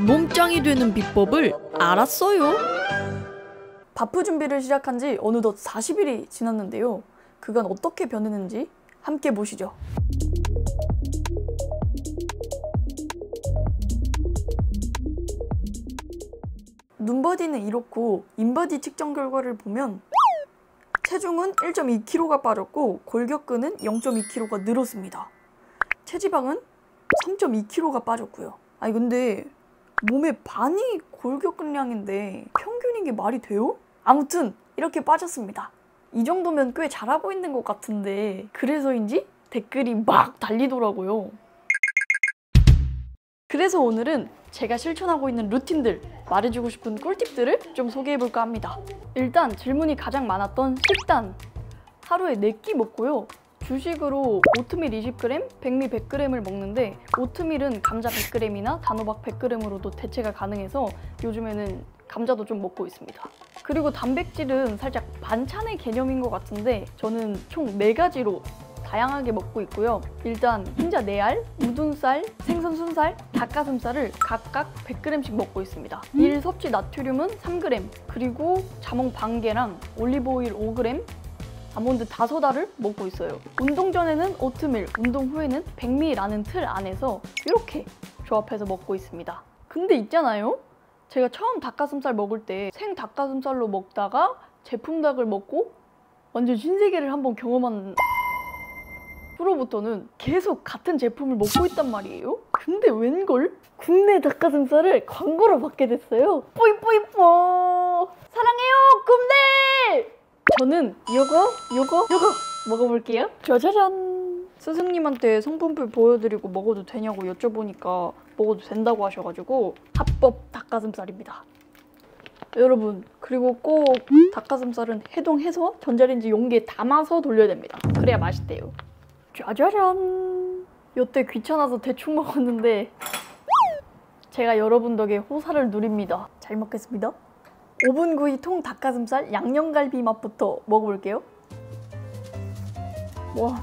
몸짱이 되는 비법을 알았어요? 바프 준비를 시작한 지 어느덧 40일이 지났는데요. 그간 어떻게 변했는지 함께 보시죠. 눈바디는 이렇고 인바디 측정 결과를 보면 체중은 1.2kg가 빠졌고 골격근은 0.2kg가 늘었습니다. 체지방은 3.2kg가 빠졌고요. 아니 근데 몸의 반이 골격근량인데 평균인 게 말이 돼요? 아무튼 이렇게 빠졌습니다. 이 정도면 꽤 잘하고 있는 것 같은데 그래서인지 댓글이 막 달리더라고요. 그래서 오늘은 제가 실천하고 있는 루틴들, 말해주고 싶은 꿀팁들을 좀 소개해볼까 합니다. 일단 질문이 가장 많았던 식단. 하루에 4끼 먹고요. 주식으로 오트밀 20g, 백미 100g을 먹는데 오트밀은 감자 100g이나 단호박 100g으로도 대체가 가능해서 요즘에는 감자도 좀 먹고 있습니다. 그리고 단백질은 살짝 반찬의 개념인 것 같은데 저는 총 4가지로 다양하게 먹고 있고요. 일단 흰자 4알, 우둔살, 생선 순살, 닭가슴살을 각각 100g씩 먹고 있습니다. 일 섭취 나트륨은 3g, 그리고 자몽 반개랑 올리브오일 5g, 아몬드 5알을 먹고 있어요. 운동 전에는 오트밀, 운동 후에는 백미라는 틀 안에서 이렇게 조합해서 먹고 있습니다. 근데 있잖아요? 제가 처음 닭가슴살 먹을 때 생 닭가슴살로 먹다가 제품 닭을 먹고 완전 신세계를 한번 경험한 후로부터는 계속 같은 제품을 먹고 있단 말이에요? 근데 웬걸? 국내 닭가슴살을 광고로 받게 됐어요. 뿌이뿌이뿌! 사랑해요, 국내! 저는 요거 먹어볼게요. 짜자잔! 스승님한테 성분표 보여드리고 먹어도 되냐고 여쭤보니까 먹어도 된다고 하셔가지고 합법 닭가슴살입니다. 여러분, 그리고 꼭 닭가슴살은 해동해서 전자레인지 용기에 담아서 돌려야 됩니다. 그래야 맛있대요. 짜자잔! 여태 귀찮아서 대충 먹었는데 제가 여러분 덕에 호사를 누립니다. 잘 먹겠습니다. 오븐구이 통 닭가슴살 양념갈비 맛부터 먹어볼게요. 와,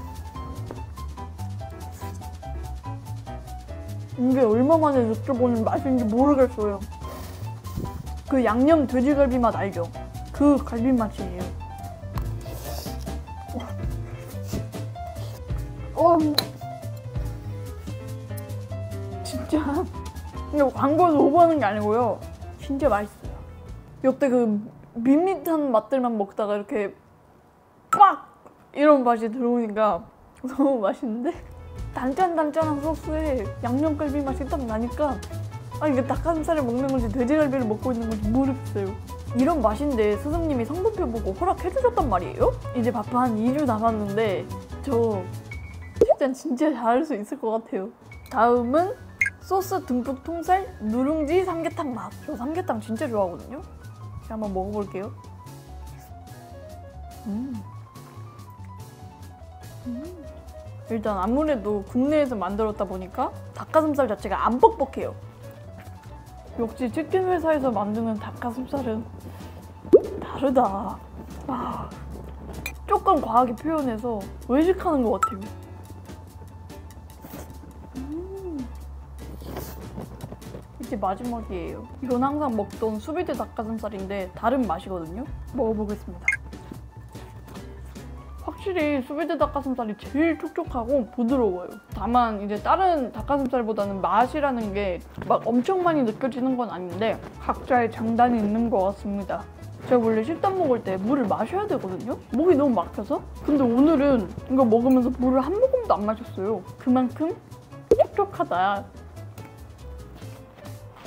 이게 얼마만에 느껴보는 맛인지 모르겠어요. 그 양념 돼지갈비 맛 알죠? 그 갈비 맛이에요. 진짜 이거 광고에서 오버하는 게 아니고요. 진짜 맛있어요. 여태 그 밋밋한 맛들만 먹다가 이렇게 빡! 이런 맛이 들어오니까 너무 맛있는데? 단짠단짠한 소스에 양념갈비 맛이 딱 나니까 이게 닭가슴살을 먹는 건지 돼지갈비를 먹고 있는 건지 모르겠어요. 이런 맛인데 스승님이 성분표 보고 허락해주셨단 말이에요? 이제 바프 한 2주 남았는데 저 식단 진짜 잘할 수 있을 것 같아요. 다음은 소스 듬뿍 통살 누룽지 삼계탕 맛. 저 삼계탕 진짜 좋아하거든요. 제가 한번 먹어볼게요. 일단 아무래도 국내에서 만들었다 보니까 닭가슴살 자체가 안 뻑뻑해요. 역시 치킨 회사에서 만드는 닭가슴살은 다르다. 조금 과하게 표현해서 외식하는 것 같아요. 이제 마지막이에요. 이건 항상 먹던 수비드 닭가슴살인데 다른 맛이거든요. 먹어보겠습니다. 확실히 수비드 닭가슴살이 제일 촉촉하고 부드러워요. 다만 이제 다른 닭가슴살보다는 맛이라는 게 막 엄청 많이 느껴지는 건 아닌데 각자의 장단이 있는 것 같습니다. 제가 원래 식단 먹을 때 물을 마셔야 되거든요? 목이 너무 막혀서? 근데 오늘은 이거 먹으면서 물을 한 모금도 안 마셨어요. 그만큼 촉촉하다.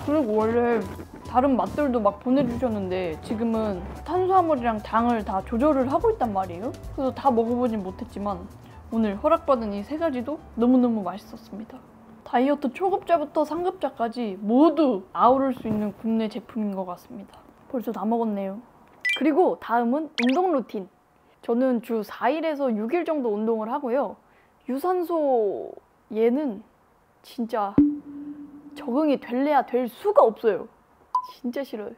그리고 원래 다른 맛들도 막 보내주셨는데 지금은 탄수화물이랑 당을 다 조절을 하고 있단 말이에요. 그래서 다 먹어보진 못했지만 오늘 허락받은 이 3가지도 너무너무 맛있었습니다. 다이어트 초급자부터 상급자까지 모두 아우를 수 있는 국내 제품인 것 같습니다. 벌써 다 먹었네요. 그리고 다음은 운동 루틴. 저는 주 4일에서 6일 정도 운동을 하고요. 유산소 얘는 진짜 적응이 될래야 될 수가 없어요. 진짜 싫어요.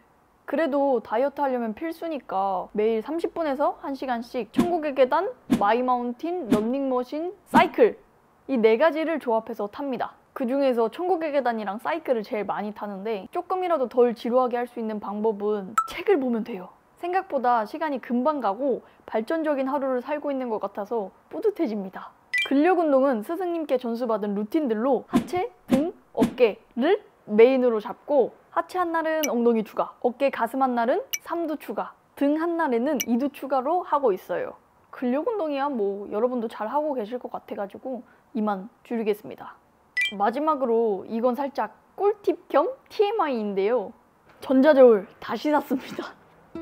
그래도 다이어트 하려면 필수니까 매일 30분에서 1시간씩 천국의 계단, 마이마운틴, 런닝머신, 사이클 이 4가지를 조합해서 탑니다. 그 중에서 천국의 계단이랑 사이클을 제일 많이 타는데 조금이라도 덜 지루하게 할 수 있는 방법은 책을 보면 돼요. 생각보다 시간이 금방 가고 발전적인 하루를 살고 있는 것 같아서 뿌듯해집니다. 근력 운동은 스승님께 전수받은 루틴들로 하체, 등, 어깨를 메인으로 잡고 하체 한 날은 엉덩이 추가, 어깨 가슴 한 날은 삼두 추가, 등 한 날에는 이두 추가로 하고 있어요. 근력 운동이야 뭐 여러분도 잘 하고 계실 것 같아가지고 이만 줄이겠습니다. 마지막으로 이건 살짝 꿀팁 겸 TMI인데요. 전자저울 다시 샀습니다.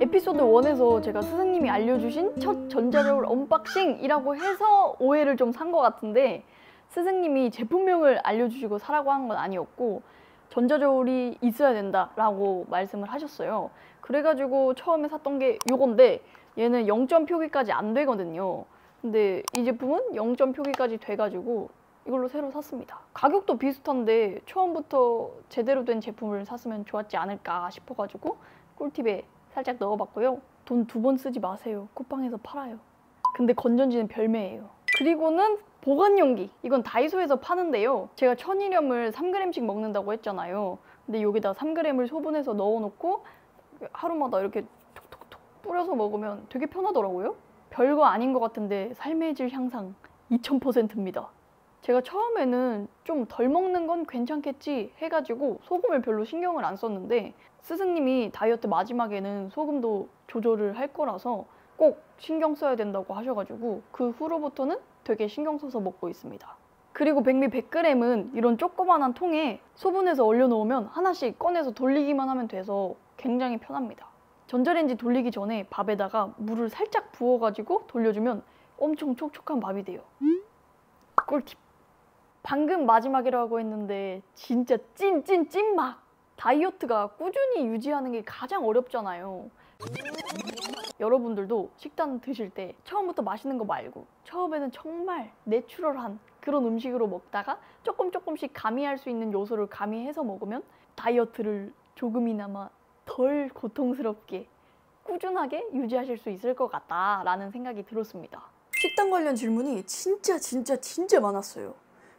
에피소드 1에서 제가 스승님이 알려주신 첫 전자저울 언박싱이라고 해서 오해를 좀 산 것 같은데 스승님이 제품명을 알려주시고 사라고 한 건 아니었고 전자저울이 있어야 된다라고 말씀을 하셨어요. 그래가지고 처음에 샀던 게 요건데 얘는 0점 표기까지 안 되거든요. 근데 이 제품은 0점 표기까지 돼가지고 이걸로 새로 샀습니다. 가격도 비슷한데 처음부터 제대로 된 제품을 샀으면 좋았지 않을까 싶어가지고 꿀팁에 살짝 넣어봤고요. 돈 2번 쓰지 마세요. 쿠팡에서 팔아요. 근데 건전지는 별매예요. 그리고는 보관용기. 이건 다이소에서 파는데요. 제가 천일염을 3g씩 먹는다고 했잖아요. 근데 여기다 3g을 소분해서 넣어놓고 하루마다 이렇게 톡톡톡 뿌려서 먹으면 되게 편하더라고요. 별거 아닌 것 같은데 삶의 질 향상 2000%입니다. 제가 처음에는 좀 덜 먹는 건 괜찮겠지 해가지고 소금을 별로 신경을 안 썼는데 스승님이 다이어트 마지막에는 소금도 조절을 할 거라서 꼭 신경 써야 된다고 하셔가지고 그 후로부터는 되게 신경 써서 먹고 있습니다. 그리고 백미 100g은 이런 조그만한 통에 소분해서 얼려놓으면 하나씩 꺼내서 돌리기만 하면 돼서 굉장히 편합니다. 전자레인지 돌리기 전에 밥에다가 물을 살짝 부어가지고 돌려주면 엄청 촉촉한 밥이 돼요. 꿀팁! 방금 마지막이라고 했는데 진짜 찐막! 다이어트가 꾸준히 유지하는 게 가장 어렵잖아요. 여러분들도 식단 드실 때 처음부터 맛있는 거 말고 처음에는 정말 내추럴한 그런 음식으로 먹다가 조금씩 가미할 수 있는 요소를 가미해서 먹으면 다이어트를 조금이나마 덜 고통스럽게 꾸준하게 유지하실 수 있을 것 같다라는 생각이 들었습니다. 식단 관련 질문이 진짜 많았어요.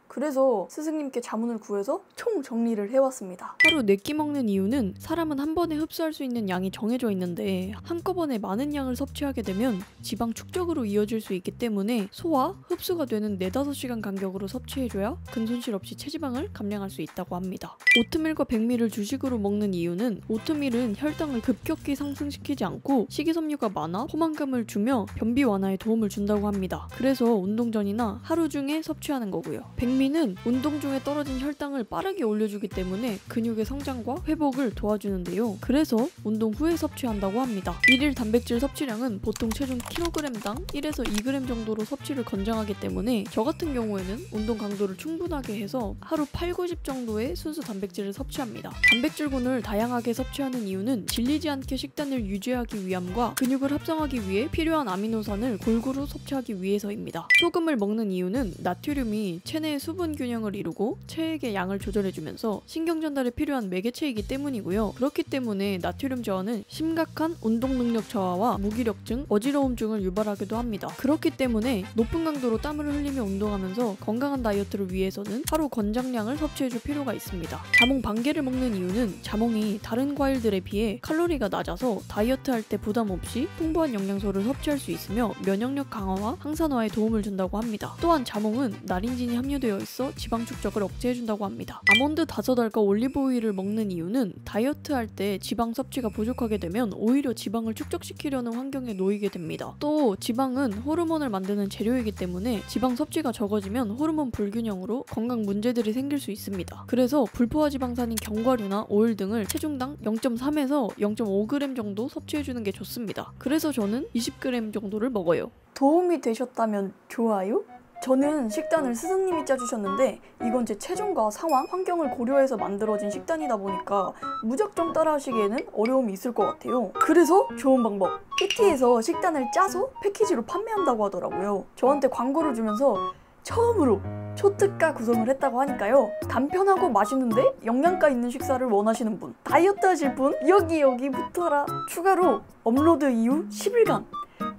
그래서 스승님께 자문을 구해서 총 정리를 해왔습니다. 하루 4끼 먹는 이유는 사람은 한 번에 흡수할 수 있는 양이 정해져 있는데 한꺼번에 많은 양을 섭취하게 되면 지방 축적으로 이어질 수 있기 때문에 소화, 흡수가 되는 4-5시간 간격으로 섭취해줘야 근손실 없이 체지방을 감량할 수 있다고 합니다. 오트밀과 백미를 주식으로 먹는 이유는 오트밀은 혈당을 급격히 상승시키지 않고 식이섬유가 많아 포만감을 주며 변비 완화에 도움을 준다고 합니다. 그래서 운동 전이나 하루 중에 섭취하는 거고요. 백미는 운동 중에 떨어진 혈당을 빠르게 올려주기 때문에 근육의 성장과 회복을 도와주는데요. 그래서 운동 후에 섭취한다고 합니다. 일일 단백질 섭취량은 보통 체중 kg당 1에서 2g 정도로 섭취를 권장하기 때문에 저 같은 경우에는 운동 강도를 충분하게 해서 하루 8-90 정도의 순수 단백질을 섭취합니다. 단백질군을 다양하게 섭취하는 이유는 질리지 않게 식단을 유지하기 위함과 근육을 합성하기 위해 필요한 아미노산을 골고루 섭취하기 위해서입니다. 소금을 먹는 이유는 나트륨이 체내의 수분 균형을 이루고 체액의 양을 조절해주면서 신경 전달에 필요한 매개체이기 때문이고요. 그렇기 때문에 나트륨 저하는 심각한 운동 능력 저하와 무기력증, 어지러움증을 유발하기도 합니다. 그렇기 때문에 높은 강도로 땀을 흘리며 운동하면서 건강한 다이어트를 위해서는 하루 권장량을 섭취해줄 필요가 있습니다. 자몽 반개를 먹는 이유는 자몽이 다른 과일들에 비해 칼로리가 낮아서 다이어트할 때 부담 없이 풍부한 영양소를 섭취할 수 있으며 면역력 강화와 항산화에 도움을 준다고 합니다. 또한 자몽은 나린진이 함유되어 있어 지방 축적을 억제해준다고 합니다. 아몬드 5알과 올리브 오일을 먹는 이유는 다이어트할 때 지방 섭취가 부족하게 되면 오히려 지방을 축적시키려는 환경에 놓이게 됩니다. 또 지방은 호르몬을 만드는 재료이기 때문에 지방 섭취가 적어지면 호르몬 불균형으로 건강 문제들이 생길 수 있습니다. 그래서 불포화 지방산인 견과류나 오일 등을 체중당 0.3에서 0.5g 정도 섭취해주는 게 좋습니다. 그래서 저는 20g 정도를 먹어요. 도움이 되셨다면 좋아요? 저는 식단을 스승님이 짜주셨는데 이건 제 체중과 상황, 환경을 고려해서 만들어진 식단이다 보니까 무작정 따라하시기에는 어려움이 있을 것 같아요. 그래서 좋은 방법! PT에서 식단을 짜서 패키지로 판매한다고 하더라고요. 저한테 광고를 주면서 처음으로 초특가 구성을 했다고 하니까요. 간편하고 맛있는데 영양가 있는 식사를 원하시는 분, 다이어트 하실 분 여기 붙어라! 추가로 업로드 이후 10일간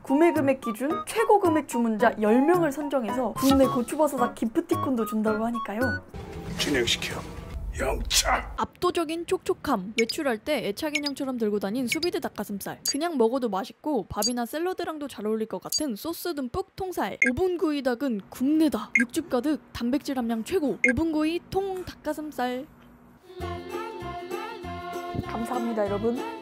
구매 금액 기준 최고 금액 주문자 10명을 선정해서 국내 고추버섯학 기프티콘도 준다고 하니까요. 진행시켜. 영차. 압도적인 촉촉함. 외출할 때 애착 인형처럼 들고 다닌 수비드 닭가슴살. 그냥 먹어도 맛있고 밥이나 샐러드랑도 잘 어울릴 것 같은 소스 듬뿍 통살. 오븐 구이 닭은 국내다. 육즙 가득, 단백질 함량 최고. 오븐 구이 통 닭가슴살. 감사합니다, 여러분.